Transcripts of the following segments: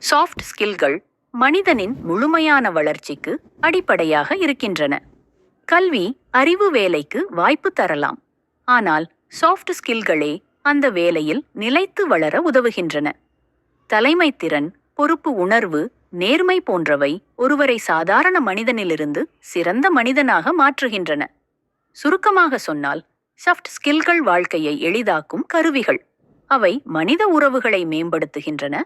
Soft ஸ்கில்கள் மனிதனின் முழுமையான வளர்ச்சிக்கு அடிப்படையாக இருக்கின்றன. கல்வி அறிவு வேலைக்கு வாய்ப்பு தரலாம், ஆனால் சாஃப்ட் ஸ்கில்களே அந்த வேலையில் நிலைத்து வளர உதவுகின்றன. தலைமைத்திறன், பொறுப்பு உணர்வு, நேர்மை போன்றவை ஒருவரை சாதாரண மனிதனிலிருந்து சிறந்த மனிதனாக மாற்றுகின்றன. சுருக்கமாக சொன்னால், சாஃப்ட் ஸ்கில்கள் வாழ்க்கையை எளிதாக்கும் கருவிகள். அவை மனித உறவுகளை மேம்படுத்துகின்றன,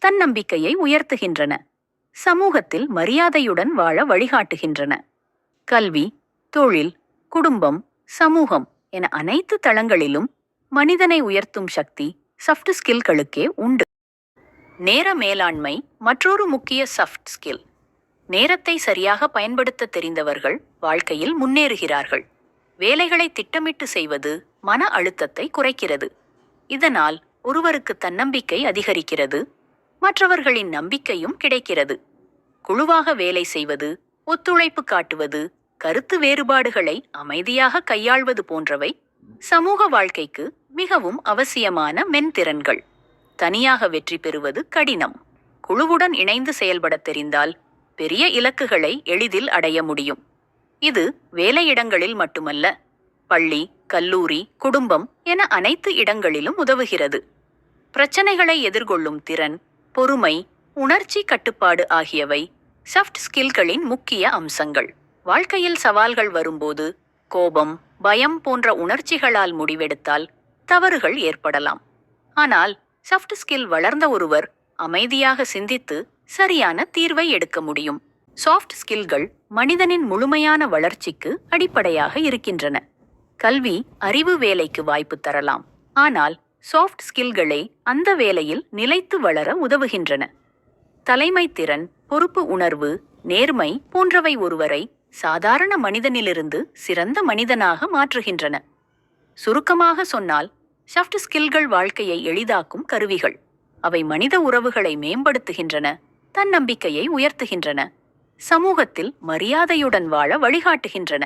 தன்னம்பிக்கையை உயர்த்துகின்றன, சமூகத்தில் மரியாதையுடன் வாழ வழிகாட்டுகின்றன. கல்வி, தொழில், குடும்பம், சமூகம் என அனைத்து தளங்களிலும் மனிதனை உயர்த்தும் சக்தி சாஃப்ட் ஸ்கில்களுக்கே உண்டு. நேர மேலாண்மை மற்றொரு முக்கிய சாஃப்ட் ஸ்கில். நேரத்தை சரியாக பயன்படுத்த தெரிந்தவர்கள் வாழ்க்கையில் முன்னேறுகிறார்கள். வேலைகளை திட்டமிட்டு செய்வது மன அழுத்தத்தை குறைக்கிறது. இதனால் ஒருவருக்கு தன்னம்பிக்கை அதிகரிக்கிறது, மற்றவர்களின் நம்பிக்கையும் கிடைக்கிறது. குழுவாக வேலை செய்வது, ஒத்துழைப்பு காட்டுவது, கருத்து வேறுபாடுகளை அமைதியாக கையாள்வது போன்றவை சமூக வாழ்க்கைக்கு மிகவும் அவசியமான மென்திறன்கள். தனியாக வெற்றி பெறுவது கடினம். குழுவுடன் இணைந்து செயல்பட தெரிந்தால் பெரிய இலக்குகளை எளிதில் அடைய முடியும். இது வேலையிடங்களில் மட்டுமல்ல, பள்ளி, கல்லூரி, குடும்பம் என அனைத்து இடங்களிலும் உதவுகிறது. பிரச்சனைகளை எதிர்கொள்ளும் திறன், பொறுமை, உணர்ச்சி கட்டுப்பாடு ஆகியவை சாஃப்ட் ஸ்கில்களின் முக்கிய அம்சங்கள். வாழ்க்கையில் சவால்கள் வரும்போது கோபம், பயம் போன்ற உணர்ச்சிகளால் முடிவெடுத்தால் தவறுகள் ஏற்படலாம். ஆனால் சாஃப்ட் ஸ்கில் வளர்ந்த ஒருவர் அமைதியாக சிந்தித்து சரியான தீர்வை எடுக்க முடியும். சாஃப்ட் ஸ்கில்கள் மனிதனின் முழுமையான வளர்ச்சிக்கு அடிப்படையாக இருக்கின்றன. கல்வி அறிவு வேலைக்கு வாய்ப்பு தரலாம், ஆனால் சாஃப்ட் ஸ்கில்களே அந்த வேலையில் நிலைத்து வளர உதவுகின்றன. தலைமைத்திறன், பொறுப்பு உணர்வு, நேர்மை போன்றவை ஒருவரை சாதாரண மனிதனிலிருந்து சிறந்த மனிதனாக மாற்றுகின்றன. சுருக்கமாக சொன்னால், சாஃப்ட் ஸ்கில்கள் வாழ்க்கையை எளிதாக்கும் கருவிகள். அவை மனித உறவுகளை மேம்படுத்துகின்றன, தன்னம்பிக்கையை உயர்த்துகின்றன, சமூகத்தில் மரியாதையுடன் வாழ வழிகாட்டுகின்றன.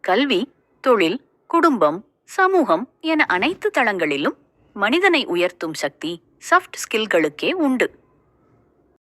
கல்வி, தொழில், குடும்பம், சமூகம் என அனைத்து தளங்களிலும் மனிதனை உயர்த்தும் சக்தி சாஃப்ட் ஸ்கில்களுக்கே உண்டு.